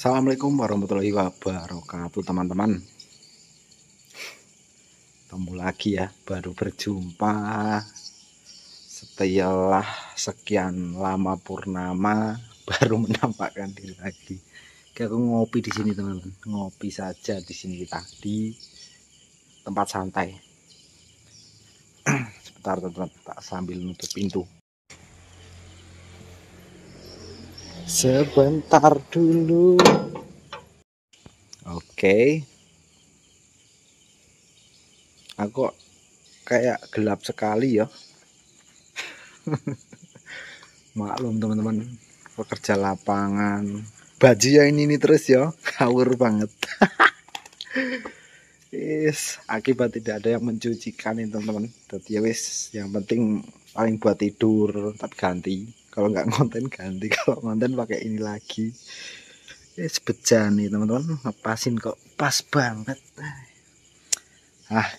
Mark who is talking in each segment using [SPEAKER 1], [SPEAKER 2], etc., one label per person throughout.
[SPEAKER 1] Assalamualaikum warahmatullahi wabarakatuh teman-teman. Ketemu lagi ya, baru berjumpa setelah sekian lama purnama baru menampakkan diri lagi. Kayak aku ngopi di sini teman-teman, ngopi saja di sini kita di tempat santai. Sebentar teman-teman, tak sambil nutup pintu. Sebentar dulu. Oke. Aku kayak gelap sekali ya. Maklum teman-teman, pekerja lapangan baju ya ini terus ya, ngawur banget. Akibat tidak ada yang mencucikan ini teman-teman. Jadi ya wis, yang penting paling buat tidur tapi ganti. Kalau nggak konten ganti, kalau konten pakai ini lagi. Bejan nih teman-teman, ngepasin kok pas banget.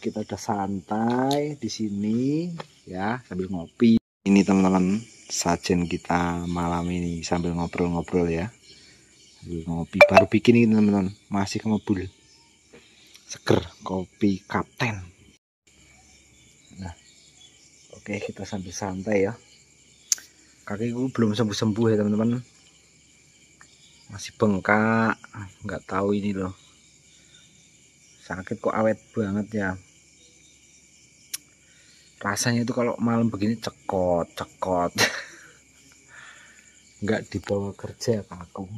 [SPEAKER 1] Kita udah santai di sini ya sambil ngopi. Ini teman-teman, sajen kita malam ini sambil ngobrol-ngobrol ya. Sambil ngopi, baru bikin ini teman-teman, masih ngebul. Seger, kopi Kapten. Nah, oke, kita sambil santai ya. Kakiku belum sembuh-sembuh ya teman-teman. Masih bengkak, nggak tahu ini loh. Sakit kok awet banget ya. Rasanya itu kalau malam begini cekot. Nggak dibawa kerja aku.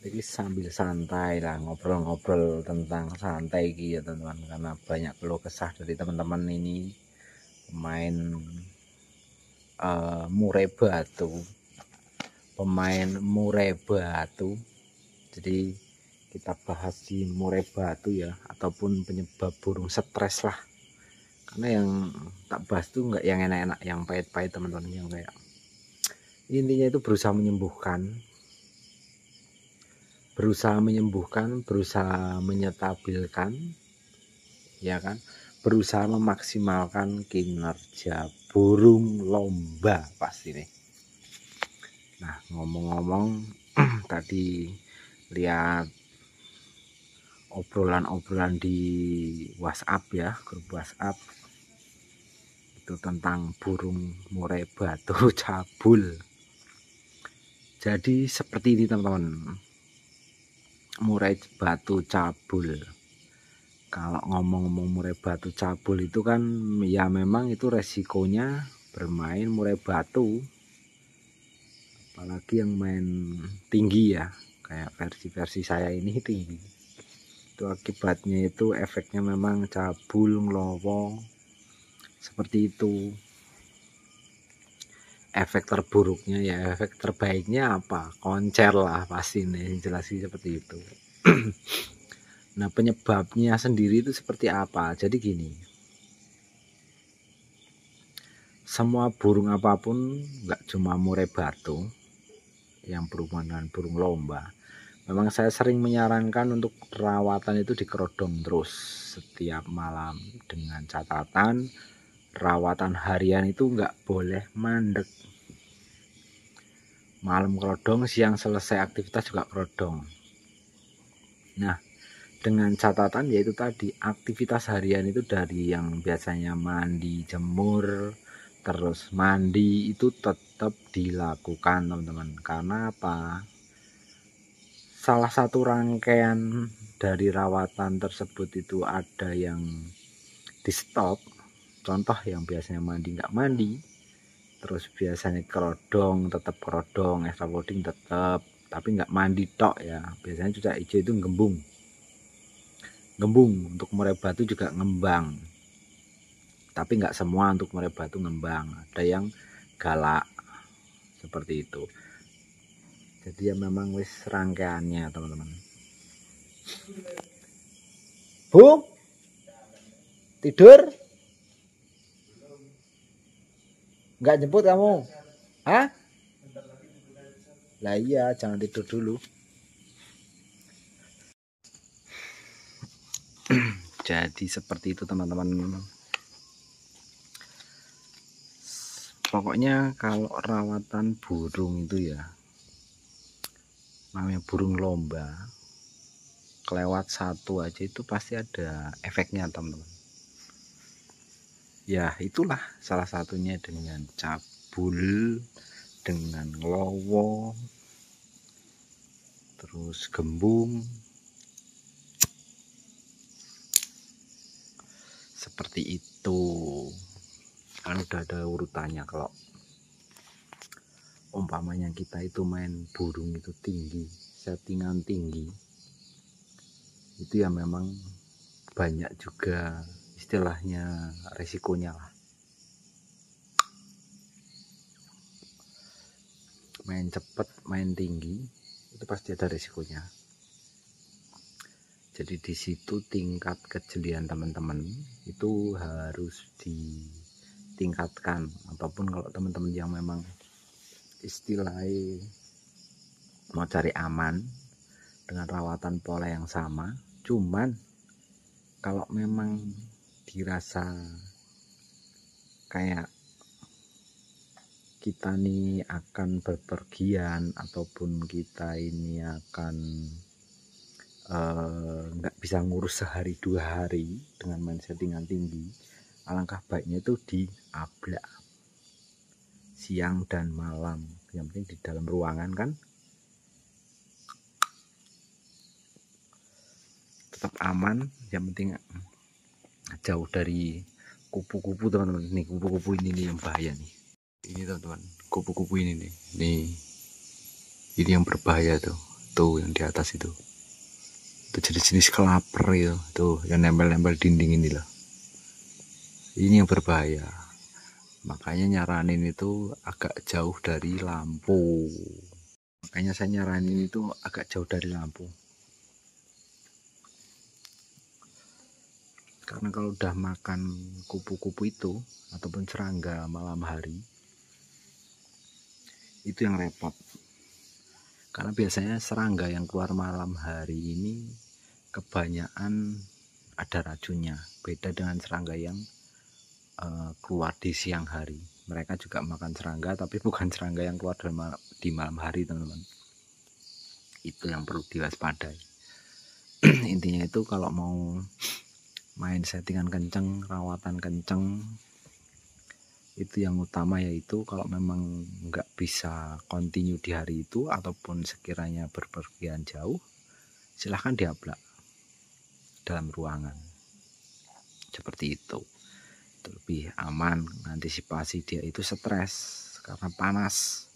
[SPEAKER 1] Jadi sambil santai lah, ngobrol-ngobrol tentang santai gitu teman-teman, karena banyak keluh kesah dari teman-teman ini pemain murai batu. Jadi kita bahas di murai batu ya, ataupun penyebab burung stres lah. Karena yang tak bahas tuh nggak yang enak-enak, yang pahit-pahit teman-teman, yang kayak intinya itu berusaha menyembuhkan, berusaha menyetabilkan, ya kan, berusaha memaksimalkan kinerja burung lomba pasti nih. Nah, ngomong-ngomong, tadi lihat obrolan-obrolan di WhatsApp ya, grup WhatsApp itu tentang burung murai batu cabul. Jadi seperti ini teman-teman, murai batu cabul. Kalau ngomong-ngomong murai batu cabul itu kan ya memang itu resikonya bermain murai batu, apalagi yang main tinggi ya, kayak versi saya ini tinggi. Itu akibatnya itu efeknya memang cabul, ngelowo, seperti itu. Efek terburuknya ya, efek terbaiknya apa? Koncer lah pasti nih, jelas sih seperti itu. Nah, penyebabnya sendiri itu seperti apa? Jadi gini, semua burung apapun, nggak cuma murai batu yang berhubungan dengan burung lomba, memang saya sering menyarankan untuk rawatan itu dikerodong terus setiap malam, dengan catatan rawatan harian itu nggak boleh mandek. Malam kerodong, siang selesai aktivitas juga kerodong. Nah, dengan catatan yaitu tadi, aktivitas harian itu dari yang biasanya mandi, jemur, terus mandi itu tetap dilakukan teman-teman. Karena apa? Salah satu rangkaian dari rawatan tersebut itu ada yang di stop. Contoh yang biasanya mandi nggak mandi, terus biasanya kerodong tetap kerodong, extra loading tetap, tapi nggak mandi tok ya. Biasanya cucak hijau itu gembung, untuk murai batu juga ngembang, tapi nggak semua untuk murai batu ngembang, ada yang galak seperti itu. Jadi ya memang wis rangkaiannya teman-teman. Bu, tidur? Nggak jemput kamu? Hah? Lah iya, jangan tidur dulu. Jadi seperti itu teman-teman. Pokoknya kalau rawatan burung itu ya, namanya burung lomba, kelewat satu aja itu pasti ada efeknya teman-teman. Ya itulah salah satunya dengan cabul, dengan lowo, terus gembung, seperti itu. Kan udah ada urutannya. Kalau umpamanya kita itu main burung itu tinggi, settingan tinggi, itu ya memang banyak juga istilahnya resikonya lah. Main cepet, main tinggi, itu pasti ada resikonya. Jadi di situ tingkat kejelian teman-teman itu harus ditingkatkan. Ataupun kalau teman-teman yang memang istilahnya mau cari aman dengan rawatan pola yang sama, cuman kalau memang dirasa kayak kita nih akan berpergian ataupun kita ini akan nggak bisa ngurus sehari 2 hari dengan main settingan tinggi, alangkah baiknya itu diablak siang dan malam. Yang penting di dalam ruangan kan tetap aman, yang penting jauh dari kupu-kupu teman-teman. Nih kupu-kupu ini yang bahaya nih, ini teman-teman, kupu-kupu ini nih ini yang berbahaya tuh yang di atas itu jenis-jenis kelaper itu tuh yang nempel-nempel dinding ini loh, ini yang berbahaya. Makanya nyaranin itu agak jauh dari lampu. Makanya saya nyaranin itu agak jauh dari lampu. Karena kalau udah makan kupu-kupu itu ataupun serangga malam hari, itu yang repot. Karena biasanya serangga yang keluar malam hari ini kebanyakan ada racunnya. Beda dengan serangga yang keluar di siang hari. Mereka juga makan serangga, tapi bukan serangga yang keluar di malam hari teman-teman. Itu yang perlu diwaspadai. Intinya itu kalau mau main settingan kenceng, rawatan kenceng, itu yang utama yaitu kalau memang nggak bisa continue di hari itu ataupun sekiranya berpergian jauh, silahkan diablak dalam ruangan seperti itu. Lebih aman, antisipasi dia itu stres karena panas.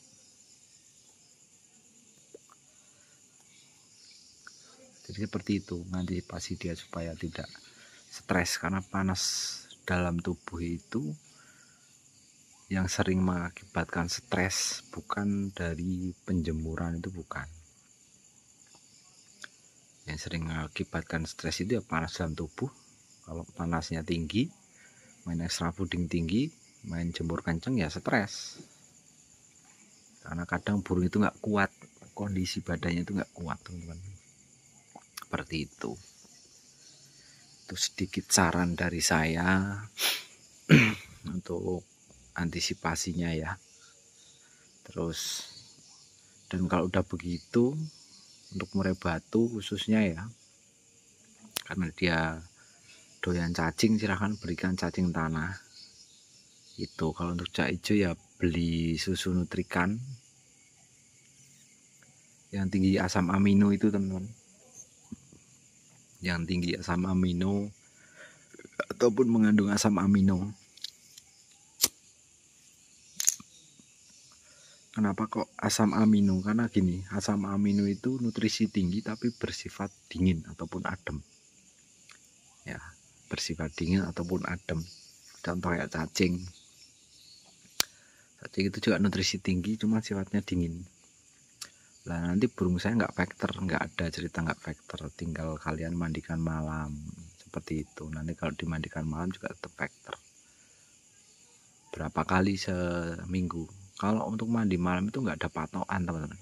[SPEAKER 1] Jadi seperti itu, antisipasi dia supaya tidak stres karena panas dalam tubuh itu yang sering mengakibatkan stres, bukan dari penjemuran, itu bukan. Yang sering mengakibatkan stres itu ya panas dalam tubuh. Kalau panasnya tinggi, main extra fooding tinggi, main jemur kenceng ya stres. Karena kadang burung itu nggak kuat, kondisi badannya itu nggak kuat teman-teman. Seperti itu. Itu sedikit saran dari saya untuk antisipasinya ya. Terus dan kalau udah begitu untuk murai batu khususnya ya, karena dia doyan cacing, silahkan berikan cacing tanah. Itu kalau untuk cak hijau ya beli susu Nutrikan yang tinggi asam amino itu teman-teman, yang tinggi asam amino ataupun mengandung asam amino. Kenapa kok asam amino? Karena gini, asam amino itu nutrisi tinggi tapi bersifat dingin ataupun adem. Ya, bersifat dingin ataupun adem. Contoh kayak cacing. Cacing itu juga nutrisi tinggi, cuma sifatnya dingin. Lah nanti burung saya nggak vektor, nggak ada cerita nggak vektor. Tinggal kalian mandikan malam, seperti itu. Nanti kalau dimandikan malam juga tetap vektor. Berapa kali seminggu? Kalau untuk mandi malam itu nggak ada patokan teman-teman.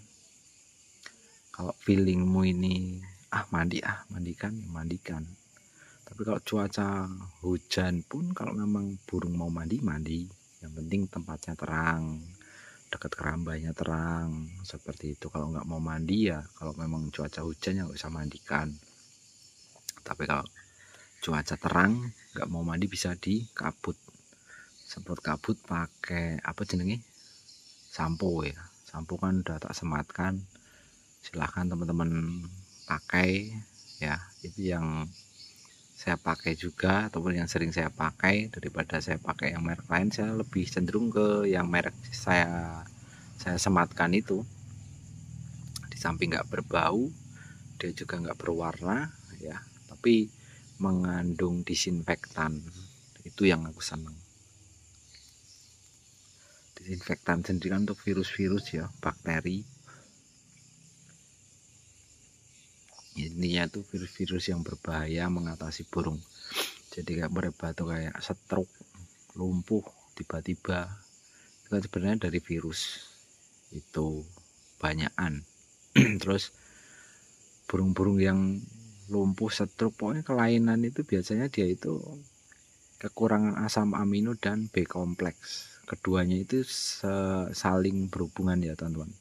[SPEAKER 1] Kalau feelingmu ini mandikan, mandikan. Tapi kalau cuaca hujan pun kalau memang burung mau mandi, Yang penting tempatnya terang, dekat kerambanya terang, seperti itu. Kalau nggak mau mandi ya, kalau memang cuaca hujan ya nggak usah mandikan. Tapi kalau cuaca terang nggak mau mandi bisa dikabut. Semprot kabut pakai apa jenenge? Sampo ya. Sampo kan udah tak sematkan. Silahkan teman-teman pakai ya. Itu yang saya pakai juga, ataupun yang sering saya pakai. Daripada saya pakai yang merek lain, saya lebih cenderung ke yang merek saya sematkan itu. Di samping nggak berbau, dia juga nggak berwarna ya, tapi mengandung disinfektan. Itu yang aku senang. Disinfektan sendiri kan untuk virus-virus ya, bakteri. Intinya tuh virus-virus yang berbahaya, mengatasi burung. Jadi kayak berbatu kayak stroke, lumpuh tiba-tiba, itu kan sebenarnya dari virus itu banyakan. Terus burung-burung yang lumpuh, stroke, pokoknya kelainan itu biasanya dia itu kekurangan asam amino dan B kompleks. Keduanya itu saling berhubungan ya teman-teman,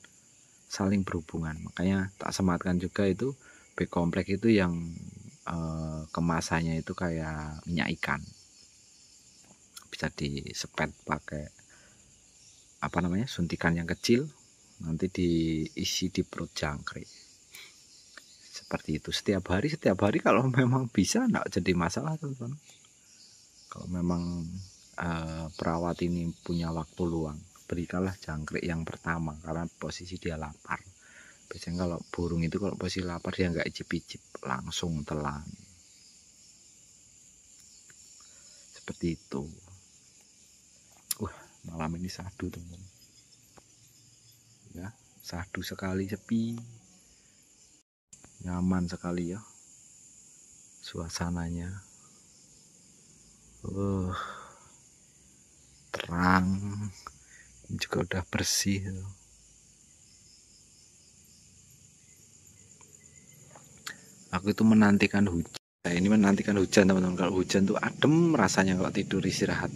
[SPEAKER 1] saling berhubungan. Makanya tak sematkan juga itu B kompleks itu yang kemasannya itu kayak minyak ikan, bisa disepet pakai apa namanya, suntikan yang kecil, nanti diisi di perut jangkrik. Seperti itu setiap hari kalau memang bisa, enggak jadi masalah teman-teman. Kalau memang perawat ini punya waktu luang, berikanlah jangkrik yang pertama karena posisi dia lapar. Biasanya kalau burung itu kalau posisi lapar dia nggak icip-icip, langsung telan. Seperti itu. Wah, malam ini sahdu teman-teman. Ya, sahdu sekali, sepi. Nyaman sekali ya suasananya. Terang. Juga udah bersih. Aku itu menantikan hujan. Nah, ini menantikan hujan teman-teman. Kalau hujan tuh adem rasanya kalau tidur istirahat.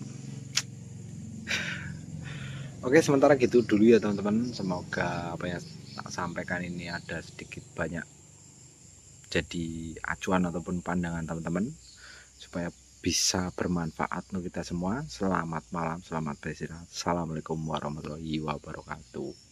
[SPEAKER 1] Oke, sementara gitu dulu ya teman-teman. Semoga apa yang tak sampaikan ini ada sedikit banyak jadi acuan ataupun pandangan teman-teman, supaya bisa bermanfaat untuk kita semua. Selamat malam, selamat beristirahat. Assalamualaikum warahmatullahi wabarakatuh.